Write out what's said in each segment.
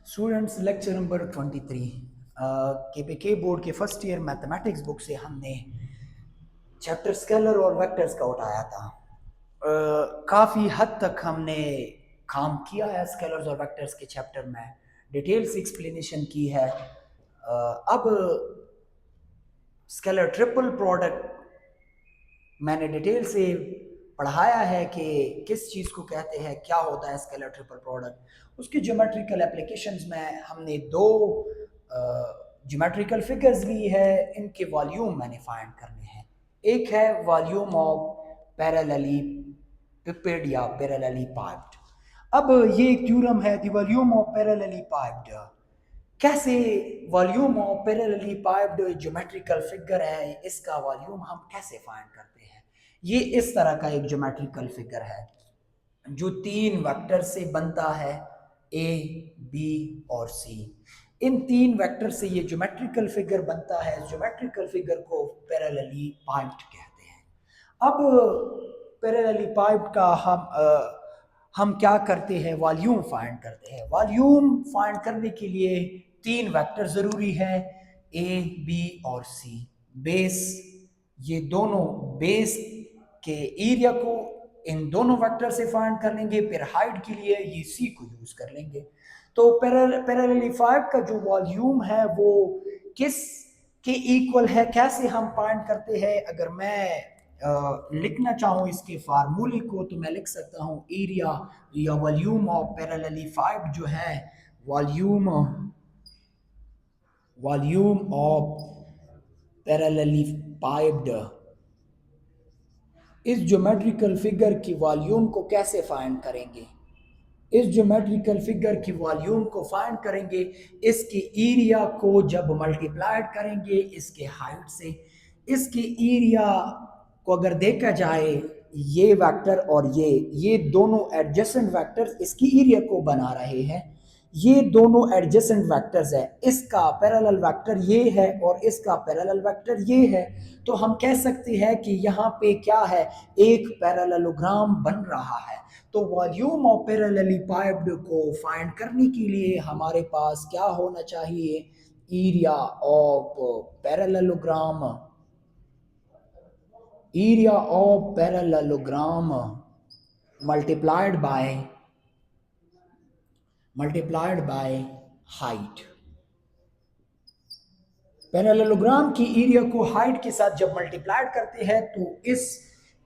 Students lecture number 23 KPK board के first year mathematics book से हमने चैप्टर स्केलर और वेक्टर्स का उठाया था। काफ़ी हद तक हमने काम किया है स्केलर्स और वेक्टर्स के चैप्टर में, डिटेल से एक्सप्लेनेशन की है। अब स्केलर ट्रिपल प्रोडक्ट मैंने डिटेल से पढ़ाया है कि किस चीज़ को कहते हैं, क्या होता है स्केलर ट्रिपल प्रोडक्ट। उसकी ज्योमेट्रिकल एप्लीकेशंस में हमने दो ज्योमेट्रिकल फिगर्स ली है, इनके वॉल्यूम मैंने फाइंड करने हैं। एक है वॉल्यूम ऑफ पैरेलली पिपेड या पैरेलली पाइप्ड। अब ये एक थ्योरम है, the volume of parallelepiped. कैसे volume of parallelepiped geometrical figure है, इसका वॉल्यूम हम कैसे फाइंड करते हैं। ये इस तरह का एक ज्योमेट्रिकल फिगर है जो तीन वेक्टर से बनता है, ए, बी और सी। इन तीन वेक्टर से ये ज्योमेट्रिकल फिगर बनता है। ज्योमेट्रिकल फिगर को पैरेलली पाइप्ड कहते हैं। अब पैरेलली पाइप्ड का हम क्या करते हैं, वॉल्यूम फाइंड करते हैं। वॉल्यूम फाइंड करने के लिए तीन वेक्टर जरूरी है, ए, बी और सी। बेस, ये दोनों बेस के एरिया को इन दोनों वेक्टर से फाइंड कर लेंगे, फिर हाइट के लिए ये सी को यूज कर लेंगे। तो पैरेलली फाइव का जो वॉल्यूम है वो किस के इक्वल है, कैसे हम फाइंड करते हैं। अगर मैं लिखना चाहूँ इसके फार्मूले को तो मैं लिख सकता हूँ एरिया या वॉल्यूम ऑफ पैरेलली फाइव जो है, वॉल्यूम ऑफ पैरेलली पाइप्ड। इस ज्योमेट्रिकल फिगर की वॉल्यूम को कैसे फाइंड करेंगे, इस ज्योमेट्रिकल फिगर की वॉल्यूम को फाइंड करेंगे इसके एरिया को जब मल्टीप्लाइड करेंगे इसके हाइट से। इसके एरिया को अगर देखा जाए, ये वेक्टर और ये दोनों एडजेसेंट वेक्टर्स इसकी एरिया को बना रहे हैं। ये दोनों एडजेसेंट वेक्टर्स है, इसका पैरेलल वेक्टर ये है और इसका पैरेलल वेक्टर ये है। तो हम कह सकते हैं कि यहाँ पे क्या है, एक पैरेललोग्राम बन रहा है। तो वॉल्यूम ऑफ पैरेलली पाइप्ड को फाइंड करने के लिए हमारे पास क्या होना चाहिए, area of parallelogram, area of parallelogram multiplied by height. Parallelogram की एरिया को हाइट के साथ जब मल्टीप्लाइड करते हैं तो इस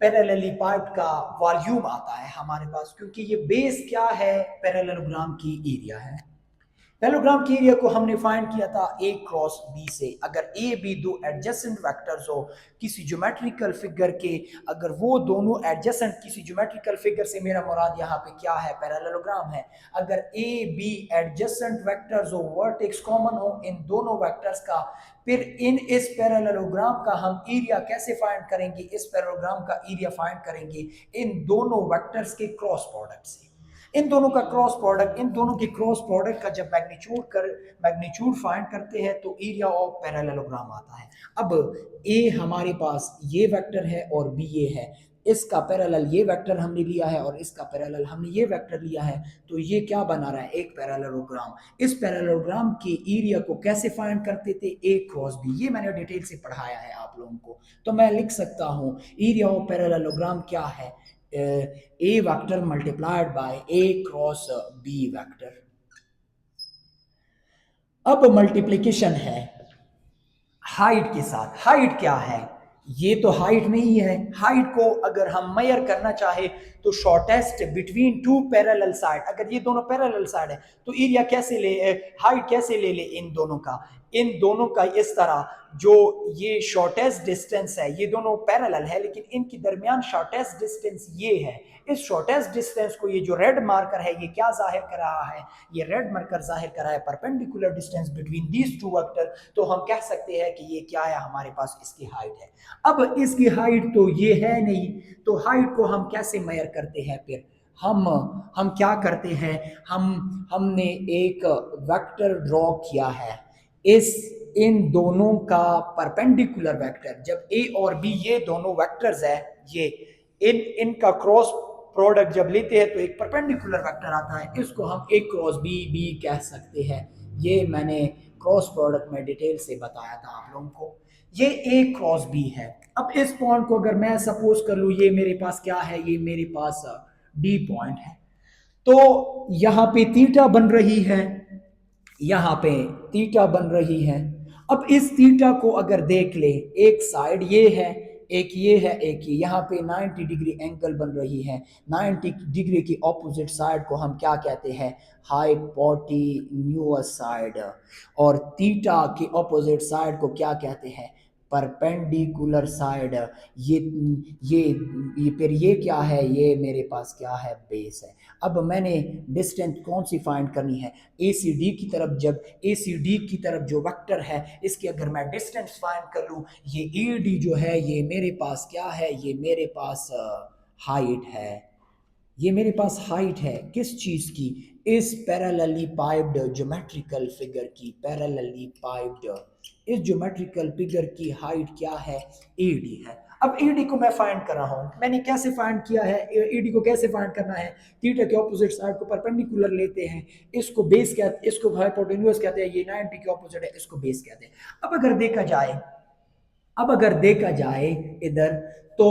पैरेलली पाइप का वॉल्यूम आता है हमारे पास, क्योंकि ये बेस क्या है, पैरेललोग्राम की एरिया है। पैरेललोग्राम की एरिया को हमने फाइंड किया था ए क्रॉस बी से। अगर ए बी दो एडजेसेंट वेक्टर्स हो किसी ज्योमेट्रिकल फिगर के, अगर वो दोनों एडजेसेंट किसी ज्योमेट्रिकल फिगर से, मेरा मुराद यहाँ पे क्या है, पैरेललोग्राम है। अगर ए बी एडजेसेंट वेक्टर्स हो, वर्टेक्स कॉमन हो इन दोनों वेक्टर्स का, फिर इन इस पैरेललोग्राम का हम एरिया कैसे फाइंड करेंगे, इस पैरेललोग्राम का एरिया फाइंड करेंगे इन दोनों वेक्टर्स के क्रॉस प्रोडक्ट से। इन दोनों का क्रॉस प्रोडक्ट, इन दोनों के क्रॉस प्रोडक्ट का जब मैग्नीट्यूड फाइंड करते हैं तो एरिया ऑफ पैरेललोग्राम आता है। अब ए हमारे पास ये वेक्टर है और बी ये है, इसका पैरेलल ये वेक्टर हमने लिया है और इसका पैरेलल हमने ये वेक्टर लिया है, तो ये क्या बना रहा है, एक पैरेललोग्राम। इस पैरेललोग्राम के एरिया को कैसे फाइंड करते थे, ए क्रॉस बी। ये मैंने डिटेल से पढ़ाया है आप लोगों को। तो मैं लिख सकता हूँ एरिया ऑफ पैरेललोग्राम क्या है, A vector multiplied by A cross B vector. अब मल्टीप्लिकेशन है हाइट के साथ। हाइट क्या है, ये तो हाइट नहीं है। हाइट को अगर हम मेजर करना चाहे तो shortest between two parallel side, अगर ये दोनों पैरेलल साइड है तो एरिया कैसे ले, हाइट कैसे ले ले इन दोनों का, इन दोनों का इस तरह, जो ये शॉर्टेस्ट डिस्टेंस है, ये दोनों पैरेलल है लेकिन इनके दरमियान शॉर्टेस्ट डिस्टेंस ये है। इस शॉर्टेस्ट डिस्टेंस को ये जो रेड मार्कर है ये क्या जाहिर कर रहा है, ये रेड मार्कर जाहिर कर रहा है perpendicular distance between these two vector. तो हम कह सकते हैं कि ये क्या है, हमारे पास इसकी हाइट है। अब इसकी हाइट तो ये है नहीं, तो हाइट को हम कैसे मेजर करते हैं, फिर हम क्या करते हैं, हमने एक वेक्टर ड्रॉ किया है, इस इन दोनों का परपेंडिकुलर वेक्टर, जब ए और बी ये दोनों वेक्टर्स है, ये इनका क्रॉस प्रोडक्ट जब लेते हैं तो एक परपेंडिकुलर वेक्टर आता है, इसको हम ए क्रॉस बी बी कह सकते हैं। ये मैंने क्रॉस प्रोडक्ट में डिटेल से बताया था आप लोगों को। ये ए क्रॉस बी है। अब इस पॉइंट को अगर मैं सपोज कर लूं, ये मेरे पास क्या है, ये मेरे पास डी पॉइंट है, तो यहां पे थीटा बन रही है, यहां पे थीटा बन रही है। अब इस थीटा को अगर देख ले, एक साइड ये है, एक ये है, एक ये, यहाँ पे 90 डिग्री एंगल बन रही है। 90 डिग्री की ऑपोजिट साइड को हम क्या कहते हैं, हाइपोटेन्यूअस साइड, और थीटा की ऑपोजिट साइड को क्या कहते हैं, परपेंडिकुलर साइड। ये ये फिर ये क्या है, ये मेरे पास क्या है, बेस है। अब मैंने डिस्टेंस कौन सी फाइंड करनी है, ए सी डी की तरफ, जब ए सी डी की तरफ जो वेक्टर है इसकी अगर मैं डिस्टेंस फाइंड कर लूँ, ये ए डी जो है ये मेरे पास क्या है, ये मेरे पास हाइट है। ये मेरे पास हाइट है किस चीज की, इस पैरेलली पाइप्ड ज्योमेट्रिकल फिगर की, पैरेलली पाइप्ड इस ज्योमेट्रिकल फिगर की हाइट क्या है, एडी है। अब एडी को मैं फाइंड कर रहा हूं, मैंने कैसे फाइंड किया है, एडी को कैसे फाइंड करना है, थीटा के ऑपोजिट साइड को परपेंडिकुलर लेते हैं, इसको बेस कहते, इसको हाइपोटेन्यूअस कहते हैं, ये 90 के ऑपोजिट है, इसको बेस कहते हैं। अब अगर देखा जाए, अब अगर देखा जाए इधर, तो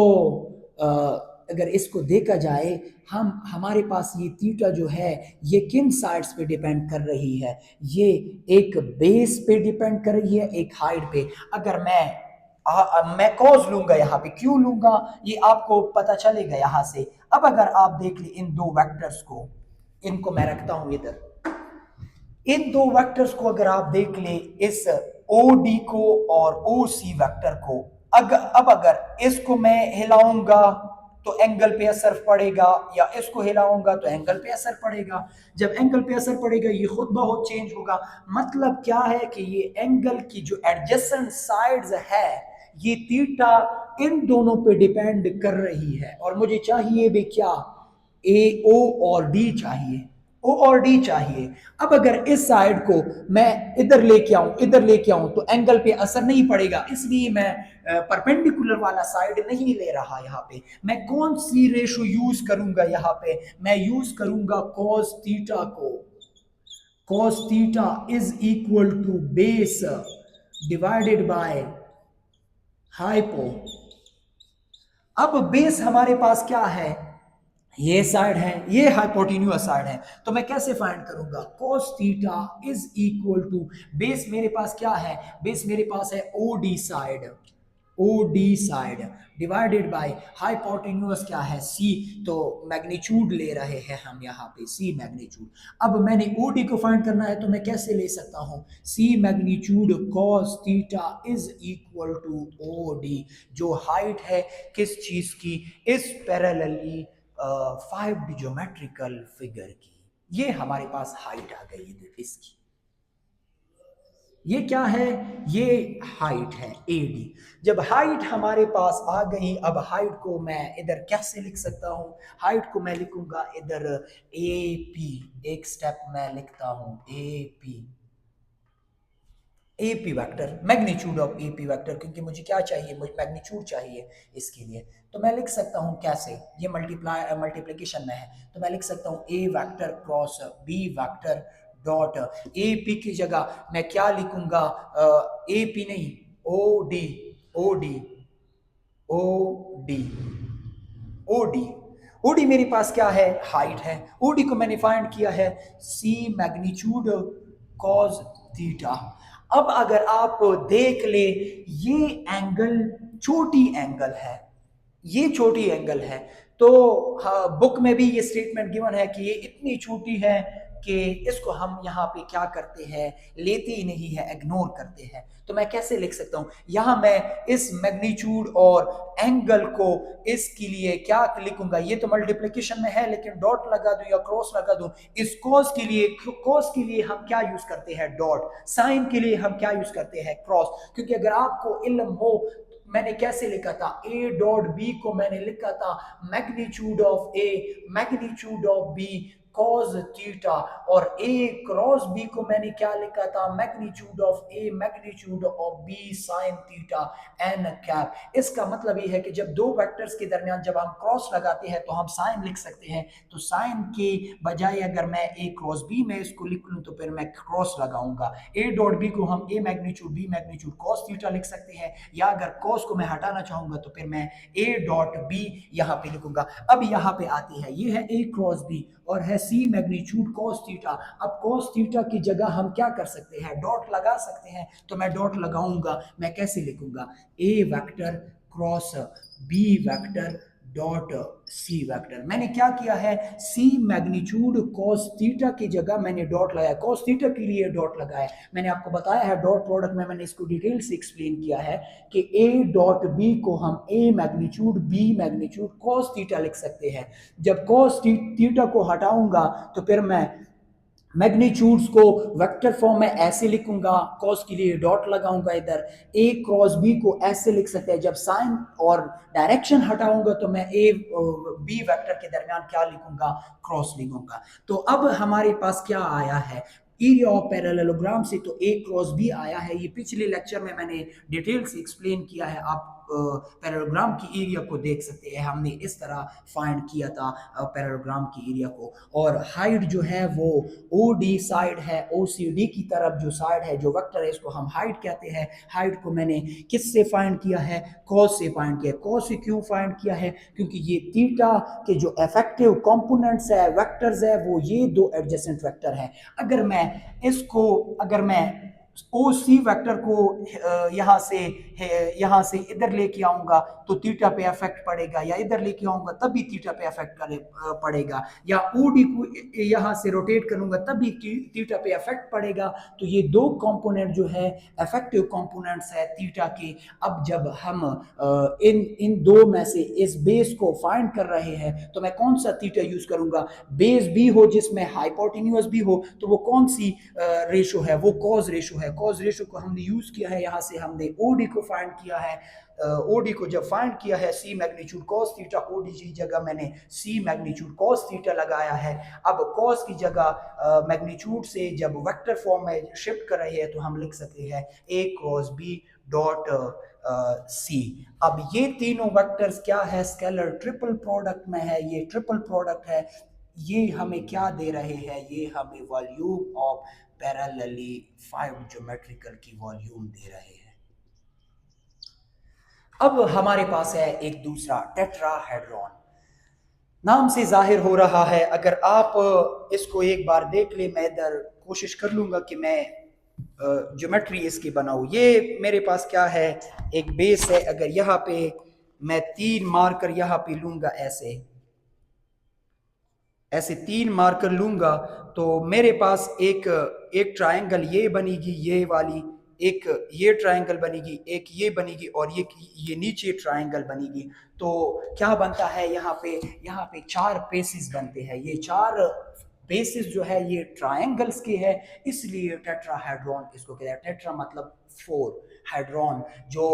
अगर इसको देखा जाए, हम हमारे पास ये थीटा जो है ये किन साइड्स पे डिपेंड कर रही है, ये एक बेस पे डिपेंड कर रही है, एक हाइट पे। अगर मैं कॉज लूंगा, यहाँ पे क्यों लूंगा ये आपको पता चलेगा यहाँ से। अब अगर आप देख ले इन दो वेक्टर्स को, इनको मैं रखता हूं इधर, इन दो वेक्टर्स को अगर आप देख ले, इस OD को और OC वेक्टर को, अब अगर इसको मैं हिलाऊंगा तो एंगल पे असर पड़ेगा, या इसको हिलाऊंगा तो एंगल पे असर पड़ेगा। जब एंगल पे असर पड़ेगा ये खुद बहुत चेंज होगा। मतलब क्या है कि ये एंगल की जो एडजेसेंट साइड्स है, ये थीटा इन दोनों पे डिपेंड कर रही है। और मुझे चाहिए भी क्या, AO और D चाहिए, O और D चाहिए। अब अगर इस साइड को मैं इधर लेके आऊं, इधर लेके आऊं, तो एंगल पे असर नहीं पड़ेगा, इसलिए मैं परपेंडिकुलर वाला साइड नहीं ले रहा। यहाँ पे मैं कौन सी रेशो यूज करूंगा, यहाँ पे मैं यूज करूंगा cos थीटा को। cos theta is equal to base divided by hypo. अब बेस हमारे पास क्या है, ये साइड है, ये हाइपोटेन्यूअस साइड है, तो मैं कैसे फाइंड करूंगा, cos theta is equal to base मेरे पास क्या है, बेस मेरे पास है OD side, OD side divided by hypotenuse क्या है, C। तो मैग्नीट्यूड ले रहे हैं हम यहाँ पे, C मैग्नीट्यूड। अब मैंने OD को फाइंड करना है तो मैं कैसे ले सकता हूँ, C magnitude cos theta is equal to OD, जो हाइट है किस चीज की, इस पैरेलली 5 ज्योमेट्रिकल फिगर की। ये हमारे पास हाइट आ गई है इसकी। ये क्या है, ये हाइट है AD। जब हाइट हमारे पास आ गई, अब हाइट को मैं इधर कैसे लिख सकता हूं, हाइट को मैं लिखूंगा इधर AP, एक स्टेप मैं लिखता हूं AP vector, magnitude of AP vector, क्योंकि मुझे क्या चाहिए, मुझे मैग्नीट्यूड चाहिए इसके लिए। तो मैं लिख सकता हूं कैसे, ये मल्टीप्लिकेशन में है, तो मैं लिख सकता हूं A vector cross B vector dot AP की जगह मैं क्या लिखूंगा, AP नहीं, OD OD OD OD OD मेरे पास क्या है, हाइट है। OD को मैंने फाइंड किया है C मैग्नीट्यूड cos थीटा। अब अगर आप देख ले, ये एंगल छोटी एंगल है, ये छोटी एंगल है, तो बुक में भी ये स्टेटमेंट गिवन है कि ये इतनी छोटी है कि इसको हम यहाँ पे क्या करते हैं, लेते ही नहीं है, इग्नोर करते हैं। तो मैं कैसे लिख सकता हूँ, यहाँ मैं इस मैग्नीट्यूड और एंगल को इसके लिए क्या लिखूंगा, ये तो मल्टीप्लिकेशन में है लेकिन डॉट लगा दूं या क्रॉस लगा दूं। इस कॉस के लिए हम क्या यूज करते हैं, डॉट। साइन के लिए हम क्या यूज करते हैं, क्रॉस। क्योंकि अगर आपको इल्म हो, मैंने कैसे लिखा था, A डॉट B को मैंने लिखा था magnitude of A magnitude of B cos theta, और ए क्रॉस बी को मैंने क्या लिखा था, magnitude of A magnitude of B sine theta N cap. इसका मतलब ये है कि जब दो वेक्टर्स के दरमियान जब हम क्रॉस लगाते हैं तो हम साइन लिख सकते हैं, तो साइन के बजाय अगर मैं ए क्रॉस बी में इसको लिख लूं तो फिर मैं क्रॉस लगाऊंगा। ए डॉट बी को हम A magnitude B magnitude cos theta लिख सकते हैं, या अगर कॉस को मैं हटाना चाहूंगा तो फिर मैं ए डॉट बी यहां पे लिखूंगा। अब यहां पे आती है, ये है ए क्रॉस बी और है सी मैग्नीट्यूड कॉस थीटा। अब कॉस थीटा की जगह हम क्या कर सकते हैं, डॉट लगा सकते हैं, तो मैं डॉट लगाऊंगा। मैं कैसे लिखूंगा, A vector cross B vector dot C vector. मैंने क्या किया है, सी मैग्नीट्यूड कॉस थीटा की जगह मैंने डॉट लगाया, कॉस थीटा के लिए डॉट लगाया। मैंने आपको बताया है डॉट प्रोडक्ट में, मैंने इसको डिटेल से एक्सप्लेन किया है कि ए डॉट बी को हम A magnitude B magnitude cos theta लिख सकते हैं। जब कॉस थीटा को हटाऊंगा तो फिर मैं मैग्नीट्यूड्स को वेक्टर फॉर्म में ऐसे लिखूंगा, कॉस के लिए डॉट लगाऊंगा इधर। ए क्रॉस बी को ऐसे लिख सकते हैं, जब साइन और डायरेक्शन हटाऊंगा तो मैं ए बी वेक्टर के दरमियान क्या लिखूंगा, क्रॉस लिखूंगा। तो अब हमारे पास क्या आया है, एरिया ऑफ पैरेललोग्राम से तो ए क्रॉस बी आया है। ये पिछले लेक्चर में मैंने डिटेल से एक्सप्लेन किया है, आप पैरेललोग्राम की एरिया को देख सकते हैं। हमने इस तरह फाइंड किया था पैरेललोग्राम की एरिया को। और हाइट जो है वो ओ डी साइड है, ओ सी डी की तरफ जो साइड है, जो वेक्टर है, इसको हम हाइट कहते हैं। हाइट को मैंने किससे फाइंड किया है, कॉस से फाइंड किया। कॉस से क्यों फाइंड किया है, क्योंकि ये थीटा के जो इफेक्टिव कंपोनेंट्स है, वेक्टर्स है, वो ये दो एडजेसेंट वेक्टर है। अगर मैं ओ सी वेक्टर को यहाँ से इधर लेके आऊंगा तो थीटा पे इफेक्ट पड़ेगा, या इधर लेके आऊंगा तब भी थीटा पे इफेक्ट पड़ेगा, या ओ डी को यहाँ से रोटेट करूंगा तब भी थीटा पे इफेक्ट पड़ेगा। तो ये दो कंपोनेंट जो है इफेक्टिव कंपोनेंट्स है थीटा के। अब जब हम इन इन दो में से इस बेस को फाइंड कर रहे हैं तो मैं कौन सा थीटा यूज करूंगा, बेस भी हो जिसमें हाइपोटेन्यूज भी हो, तो वो कौन सी रेशो है, वो कॉज रेशो है। कॉज रेशो को हमने यूज किया है, यहाँ से हमने ओडी को फाइंड किया है। ओडी को जब फाइंड किया है, सी मैग्नीट्यूड कॉस थीटा, ओडी की जगह मैंने सी मैग्नीट्यूड कॉस थीटा लगाया है। अब कॉस की जगह मैग्नीट्यूड से जब वेक्टर फॉर्म में शिफ्ट कर रहे हैं तो हम लिख सकते हैं ए कॉस बी डॉट सी। अब ये तीनों वेक्टर्स क्या है, स्केलर ट्रिपल प्रोडक्ट में है, ये ट्रिपल प्रोडक्ट है। ये हमें क्या दे रहे हैं, ये हमें volume of parallelly five geometrical की वॉल्यूम दे रहे हैं। अब हमारे पास है एक दूसरा टेट्राहेड्रॉन, नाम से जाहिर हो रहा है। अगर आप इसको एक बार देख ले, मैं इधर कोशिश कर लूंगा कि मैं ज्योमेट्री इसकी बनाऊं। ये मेरे पास क्या है, एक बेस है। अगर यहाँ पे मैं तीन मार्कर यहाँ पे लूंगा, ऐसे तीन मार्कर लूंगा, तो मेरे पास एक ट्रायंगल ये बनेगी, ये वाली एक ये ट्रायंगल बनेगी, एक ये बनेगी, और ये नीचे ट्रायंगल बनेगी। तो क्या बनता है, यहाँ पे चार पेसेस बनते हैं। ये चार बेसिस जो है ये ट्रायंगल्स के है, इसलिए टेट्राहेड्रॉन इसको कहते हैं। टेट्रा मतलब फोर, हाइड्रॉन जो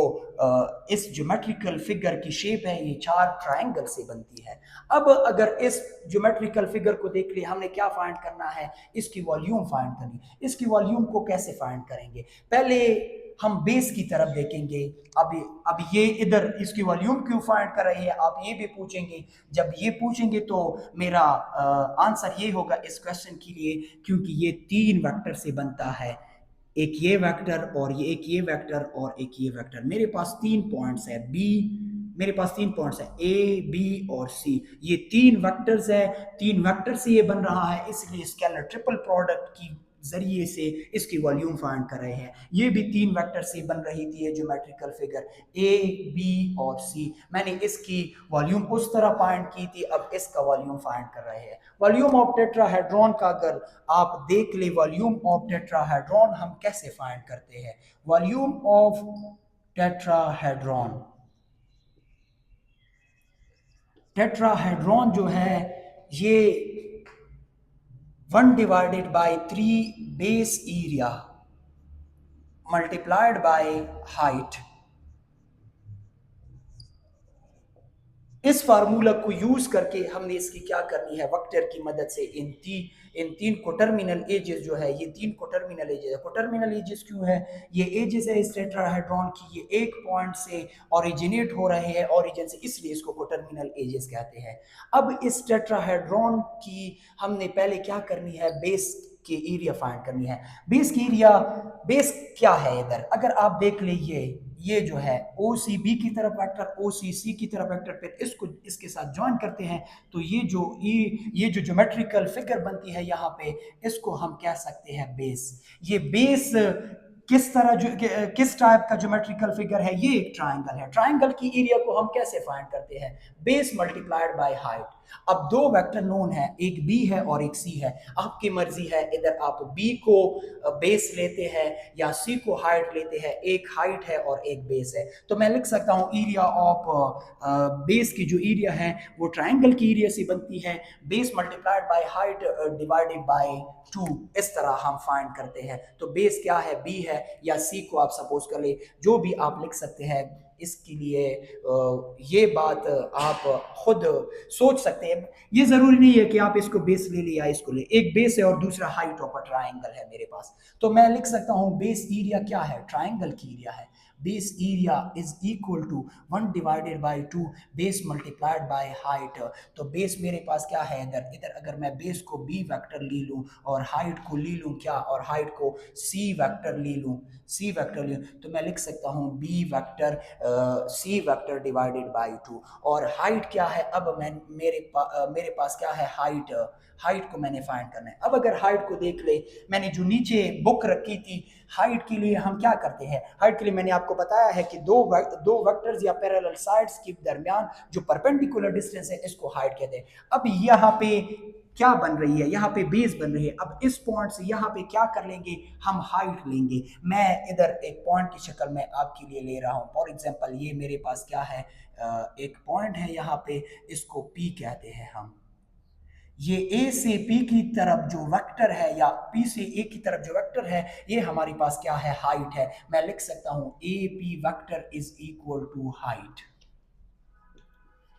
इस ज्योमेट्रिकल फिगर की शेप है, ये चार ट्रायंगल से बनती है। अब अगर इस ज्योमेट्रिकल फिगर को देख लिया, हमने क्या फाइंड करना है, इसकी वॉल्यूम फाइंड करनी। इसकी वॉल्यूम को कैसे फाइंड करेंगे, पहले हम बेस की तरफ देखेंगे। अब ये इधर इसकी वॉल्यूम क्यों फाइंड कर रही है, आप ये भी पूछेंगे। जब ये पूछेंगे तो मेरा आंसर ये होगा इस क्वेश्चन के लिए, क्योंकि ये तीन वेक्टर से बनता है, एक ये वेक्टर और ये एक ये वेक्टर और एक ये वेक्टर। मेरे पास तीन पॉइंट्स है बी, मेरे पास तीन पॉइंट्स है ए बी और सी, ये तीन वेक्टर्स है, तीन वेक्टर से ये बन रहा है, इसलिए स्केलर ट्रिपल प्रोडक्ट की जरिए से इसकी वॉल्यूम फाइंड कर रहे हैं। ये भी तीन वेक्टर से बन रही थी ये ज्योमेट्रिकल फिगर, ए बी और सी। मैंने इसकी वॉल्यूम उस तरह फाइंड की थी, अब इसका वॉल्यूम फाइंड कर रहे हैं। वॉल्यूम ऑफ टेट्राहेड्रॉन का अगर आप देख ले, वॉल्यूम ऑफ टेट्राहेड्रॉन हम कैसे फाइंड करते हैं। वॉल्यूम ऑफ टेट्राहेड्रॉन, टेट्राहेड्रॉन जो है ये 1 divided by 3 base area multiplied by height. इस फार्मूला को यूज करके हमने इसकी क्या करनी है, वेक्टर की मदद से इन तीन को टर्मिनल एजेस जो है, ये तीन को टर्मिनल एजेस है। को टर्मिनल एजेस क्यों है, ये एजेस है इस टेट्राहेड्रॉन की, ये एक पॉइंट से ओरिजिनेट हो रहे हैं, ओरिजिन से, इसलिए इसको को टर्मिनल एजेस कहते हैं। अब इस टेट्राहेड्रॉन की हमने पहले क्या करनी है, बेस की एरिया फाइंड करनी है। बेस की एरिया, बेस क्या है इधर, अगर आप देख लीजिए, ये जो है ओ सी बी की तरफ वेक्टर, ओ सी सी की तरफ वेक्टर, फिर इसको इसके साथ ज्वाइन करते हैं, तो ये जो ज्योमेट्रिकल फिगर बनती है यहाँ पे, इसको हम कह सकते हैं बेस। ये बेस किस टाइप का ज्योमेट्रिकल फिगर है, ये एक ट्राइंगल है। ट्राइंगल की एरिया को हम कैसे फाइंड करते हैं, बेस मल्टीप्लाइड बाय हाइट। अब दो वेक्टर नोन है, एक बी है और एक सी है, आपकी मर्जी है, इधर आप बी को बेस लेते हैं या सी को हाइट लेते हैं, एक हाइट है और एक बेस है। तो मैं लिख सकता हूं एरिया ऑफ बेस की जो एरिया है वो ट्राइंगल की एरिया से बनती है, base multiplied by height divided by 2, इस तरह हम फाइंड करते हैं। तो बेस क्या है, बी है या सी को आप सपोज कर ले, जो भी आप लिख सकते हैं। इसके लिए ये बात आप खुद सोच सकते हैं, ये जरूरी नहीं है कि आप इसको बेस ले लिया, इसको ले, एक बेस है और दूसरा हाइट ऑफ अ ट्राइंगल है मेरे पास, तो मैं लिख सकता हूं बेस एरिया क्या है, ट्राइंगल की एरिया है, base area is equal to 1 divided by 2 base multiplied by height. तो बेस मेरे पास क्या है, इधर इधर अगर मैं बेस को बी वेक्टर ले लूं और हाइट को ले लूं क्या, और हाइट को सी वेक्टर ले लूं, सी वेक्टर ले, तो मैं लिख सकता हूं B vector C vector divided by 2। और हाइट क्या है, अब मैं मेरे पास क्या है, हाइट, हाइट को मैंने फाइंड करना है। अब अगर हाइट को देख ले, मैंने जो नीचे बुक रखी थी, हाइट के लिए हम क्या करते हैं, हाइट के लिए मैंने आपको बताया है कि दो वेक्टर्स या पैरेलल साइड्स के दरमियान जो परपेंडिकुलर डिस्टेंस है, इसको हाइट कहते हैं। अब यहाँ पे क्या बन रही है, यहाँ पे बेस बन रही है, अब इस पॉइंट से यहाँ पे क्या कर लेंगे, हम हाइट लेंगे। मैं इधर एक पॉइंट की शक्ल में आपके लिए ले रहा हूँ, फॉर एग्जांपल ये मेरे पास क्या है, एक पॉइंट है यहाँ पे, इसको पी कहते हैं हम। ये ए से पी की तरफ जो वेक्टर है या पी से ए की तरफ जो वेक्टर है, ये हमारे पास क्या है, हाइट है। मैं लिख सकता हूं A P vector is equal to height,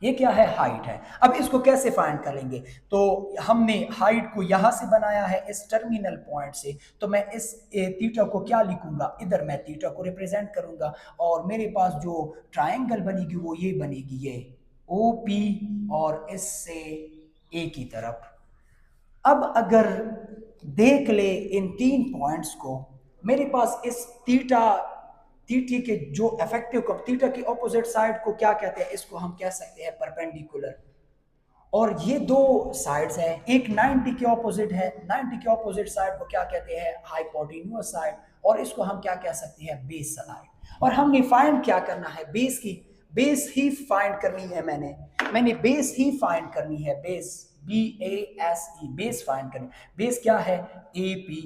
ये क्या है, हाइट है। अब इसको कैसे फाइंड करेंगे, तो हमने हाइट को यहां से बनाया है इस टर्मिनल पॉइंट से, तो मैं इस थीटा को क्या लिखूंगा, इधर मैं थीटा को रिप्रेजेंट करूंगा, और मेरे पास जो ट्राइंगल बनेगी वो ये बनेगी, ये ओ पी और इससे ए की तरफ। अब अगर देख ले इन तीन पॉइंट्स को, मेरे पास इस थीटा, थीटा के जो इफेक्टिव, थीटा की ऑपोजिट साइड को क्या कहते हैं, इसको हम कह सकते हैं परपेंडिकुलर। और ये दो साइड्स हैं, एक 90 के ऑपोजिट है, 90 के ऑपोजिट साइड को क्या कहते हैं, हाइपोटेन्यूअस साइड, और इसको हम क्या कह सकते हैं, बेस साइड। और हमने फाइंड क्या करना है, बेस की, बेस ही फाइंड करनी है, मैंने बेस ही फाइंड करनी है, base B A S E, base find करनी। बेस क्या है, ए पी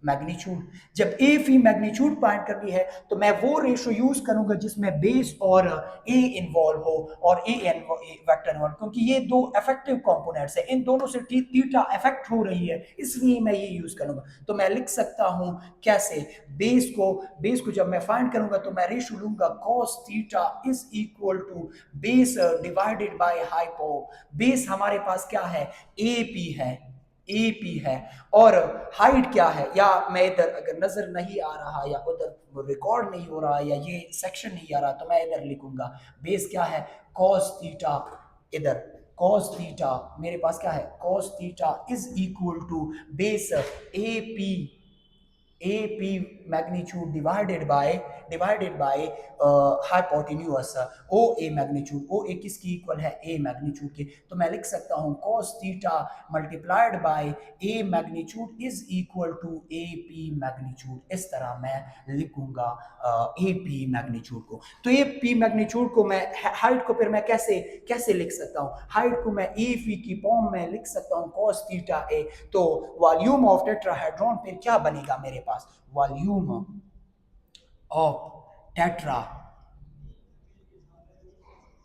मैग्नीट्यूड। जब ए फी मैग्नीट्यूड फाइंड करनी है, तो मैं वो रेशो यूज करूंगा जिसमें बेस और ए इन्वॉल्व हो और ए वेक्टर इन्वॉल्व, क्योंकि ये दो इफेक्टिव कंपोनेंट्स है, इन दोनों से थीटा इफेक्ट हो रही है, इसलिए मैं ये यूज करूंगा। तो मैं लिख सकता हूं कैसे, बेस को जब मैं फाइंड करूंगा तो मैं रेशो लूंगा cos theta is equal to base divided by hypo. Base हमारे पास क्या है, ए पी है, ए पी है, और हाइट क्या है, या मैं इधर अगर नजर नहीं आ रहा या उधर रिकॉर्ड नहीं हो रहा या ये सेक्शन नहीं आ रहा, तो मैं इधर लिखूंगा बेस क्या है, cos थीटा, इधर cos थीटा मेरे पास क्या है, cos theta is equal to base A P magnitude divided by hypotenuse O A magnitude. O A किसकी इक्वल है, ए मैग्नीट्यूड के। तो मैं लिख सकता हूं cos theta multiplied by A magnitude is equal to A P magnitude, इस तरह मैं लिखूंगा ए पी मैग्नीट्यूड को। तो ए पी मैग्नीट्यूड को मैं, हाइट को फिर मैं कैसे कैसे लिख सकता हूं, हाइट को मैं ए पी की फॉर्म में लिख सकता हूं cos थीटा ए। तो वॉल्यूम ऑफ टेट्राहेड्रॉन फिर क्या बनेगा मेरे पास, volume of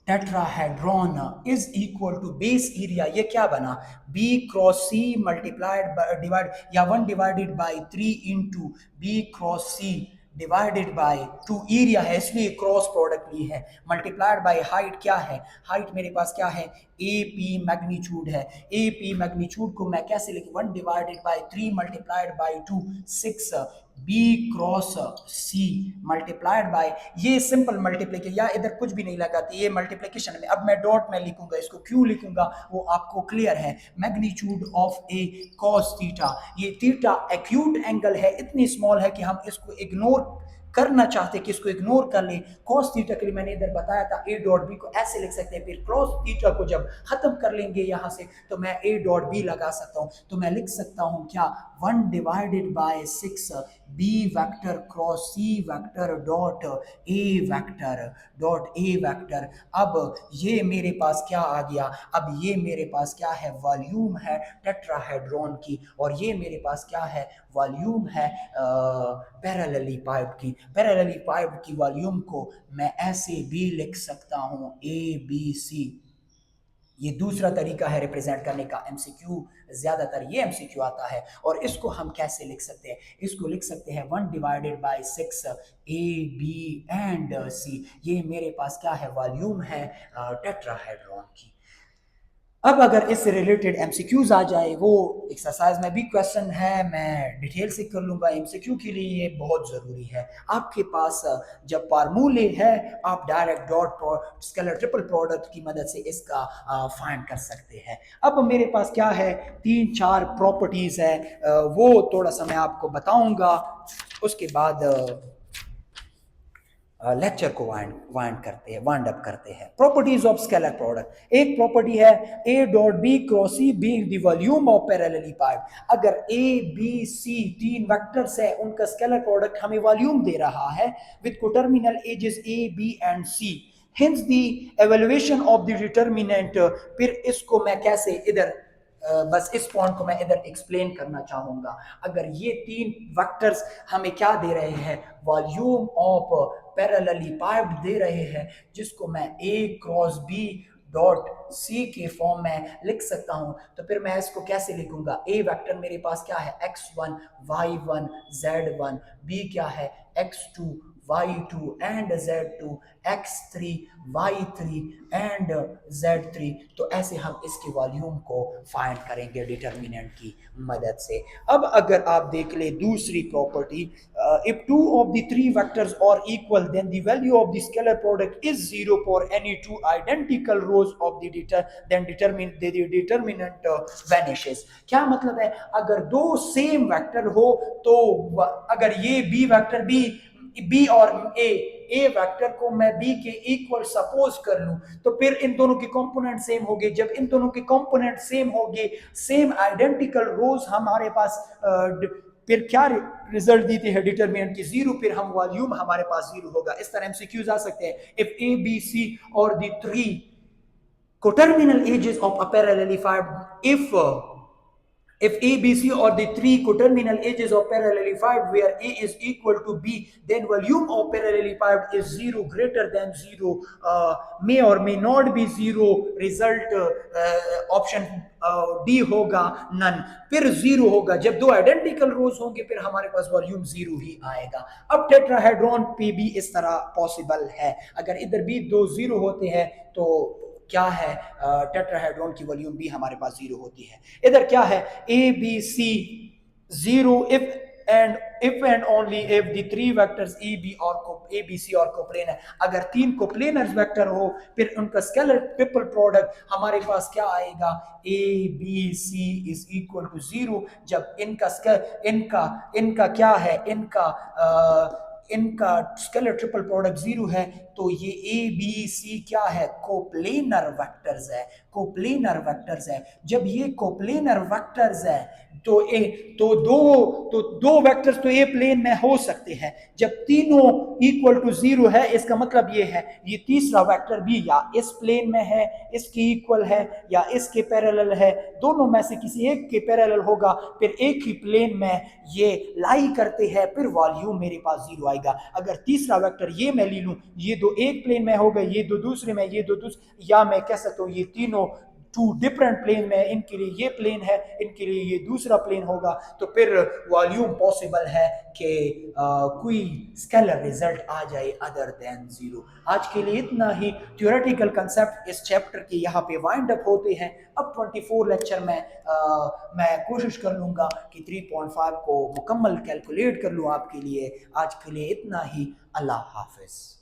tetrahedron is equal to base area, ये क्या बना, B cross C multiplied divide या 1 divided by 3 into B cross C divided by 2 area है इसलिए क्रॉस प्रोडक्ट ली है, मल्टीप्लाइड बाय हाइट क्या है, हाइट मेरे पास क्या है ए पी मैग्नीट्यूड है, ए पी मैग्नीट्यूड को मैं कैसे लिखूं 1 divided by 3 multiplied by 2 6 B cross C multiplied by, ये सिंपल मल्टीप्लिकेशन या इधर कुछ भी नहीं लगाती ये मल्टीप्लिकेशन में, अब मैं डॉट में लिखूंगा, इसको क्यों लिखूंगा वो आपको क्लियर है, magnitude of A cos theta, ये थीटा एक्यूट एंगल है, इतनी स्मॉल है कि हम इसको इग्नोर करना चाहते कि इसको इग्नोर कर ले, cos थीटा के लिए मैंने इधर बताया था a डॉट बी को ऐसे लिख सकते हैं, फिर cos थीटा को जब खत्म कर लेंगे यहां से तो मैं a डॉट बी लगा सकता हूं, तो मैं लिख सकता हूं क्या 1 divided by 6 b vector cross c vector dot a vector, अब ये मेरे पास क्या आ गया, अब ये मेरे पास क्या है वॉल्यूम है टेट्राहेड्रॉन की, और ये मेरे पास क्या है वॉल्यूम है पैरेलली पाइप की, पैरेलली पाइप की वॉल्यूम को मैं ऐसे भी लिख सकता हूं ए बी सी, ये दूसरा तरीका है रिप्रेजेंट करने का, एमसीक्यू ज्यादातर ये एमसीक्यू आता है, और इसको हम कैसे लिख सकते हैं, इसको लिख सकते हैं 1 divided by 6 A B and C, ये मेरे पास क्या है वॉल्यूम है टेट्राहेड्रॉन की। अब अगर इससे रिलेटेड एमसीक्यूज आ जाए, वो एक्सरसाइज में भी क्वेश्चन है, मैं डिटेल से कर लूंगा, एमसीक्यू के लिए ये बहुत ज़रूरी है, आपके पास जब फार्मूले है आप direct dot scalar triple product की मदद से इसका फाइंड कर सकते हैं। अब मेरे पास क्या है 3-4 प्रॉपर्टीज़ है, वो थोड़ा सा मैं आपको बताऊंगा, उसके बाद लेक्चर को वाइंड अप करते हैं। प्रॉपर्टीज ऑफ स्केलर प्रोडक्ट, एक प्रॉपर्टी है A dot B cross C being the volume of parallelepiped, अगर ए बी सी 3 वेक्टर्स है उनका स्केलर प्रोडक्ट हमें वॉल्यूम दे रहा है with coterminal edges A B and C, hence the evaluation of the determinant, फिर इसको मैं कैसे इधर बस इस पॉइंट को मैं इधर एक्सप्लेन करना चाहूंगा, अगर ये 3 वेक्टर्स हमें क्या दे रहे हैं वॉल्यूम ऑफ पैरेलली पाइप्ड दे रहे हैं, जिसको मैं ए क्रॉस बी डॉट सी के फॉर्म में लिख सकता हूं, तो फिर मैं इसको कैसे लिखूंगा, ए वेक्टर मेरे पास क्या है x1 y1 z1, बी क्या है x2 y2 and z2, x3 y3 and z3, तो ऐसे हम इसके वॉल्यूम को फाइंड करेंगे डिटर्मिनेंट की मदद से। अब अगर आप देख ले दूसरी property, if 2 of the 3 vectors are equal then the value of the scalar product is 0 for any 2 identical rows of the determinant vanishes, क्या मतलब है, अगर दो सेम वेक्टर हो तो अगर ये बी वेक्टर बी और ए वेक्टर को मैं बी के इक्वल सपोज कर लूं, तो फिर इन दोनों के कंपोनेंट सेम होंगे, जब इन दोनों के कंपोनेंट सेम होंगे, सेम आइडेंटिकल रोज हमारे पास फिर क्या रिजल्ट देते हैं डिटरमिनेंट की 0, फिर हम वॉल्यूम हमारे पास 0 होगा। इस तरह एमसीक्यूज आ सकते हैं, इफ ए बी सी और the 3 coterminal edges of a parallelepiped, if A, B, C or the 3 coterminal edges of parallelepiped where A is equal to B, then volume of parallelepiped is 0 greater than 0, may or may not be 0, result option D होगा none, फिर 0 होगा, जब दो identical रोज होंगे फिर हमारे पास volume 0 ही आएगा। अब टेट्राहेड्रॉन पे भी इस तरह पॉसिबल है, अगर इधर भी दो 0 होते हैं तो क्या है टेट्राहेड्रॉन की वॉल्यूम भी हमारे पास 0 होती है। इधर क्या है A B C 0 if and only if the 3 vectors A B C और कोप्लेनर, अगर 3 कोप्लेनर वेक्टर हो फिर उनका स्केलर ट्रिपल प्रोडक्ट हमारे पास क्या आएगा A B C is equal to 0, जब इनका क्या है, इनका स्केलर ट्रिपल प्रोडक्ट 0 है, तो ये ए बी सी क्या है कोप्लेनर वेक्टर्स है, कोप्लेनर वेक्टर्स है, जब ये कोप्लेनर वेक्टर्स है तो दो वेक्टर्स तो ए प्लेन में हो सकते हैं, जब तीनों इक्वल टू 0 है इसका मतलब ये है ये तीसरा वेक्टर भी या इस प्लेन में है, इसके इक्वल है या इसके पैरेलल है, दोनों में से किसी एक के पैरेलल होगा, फिर एक ही प्लेन में ये लाई करते हैं, फिर वॉल्यूम मेरे पास 0 आएगा। अगर तीसरा वेक्टर ये मैं ले लूं, ये दो एक प्लेन में हो गए, ये दो दूसरे में, ये दो दूसरे, या मैं कह सकता हूं ये तीनों टू डिफरेंट प्लेन में, इनके लिए ये प्लेन है, इनके लिए ये दूसरा प्लेन होगा, तो फिर वॉल्यूम पॉसिबल है कि कोई स्केलर रिजल्ट आ जाए अदर देन जीरो। आज के लिए इतना ही। थ्योरेटिकल कंसेप्ट इस चैप्टर के यहाँ पे वाइंड अप होते हैं। अब 24 लेक्चर में मैं कोशिश कर लूँगा कि 3.5 को मुकम्मल कैलकुलेट कर लूँ आपके लिए। आज के लिए इतना ही। अल्लाह हाफिज़।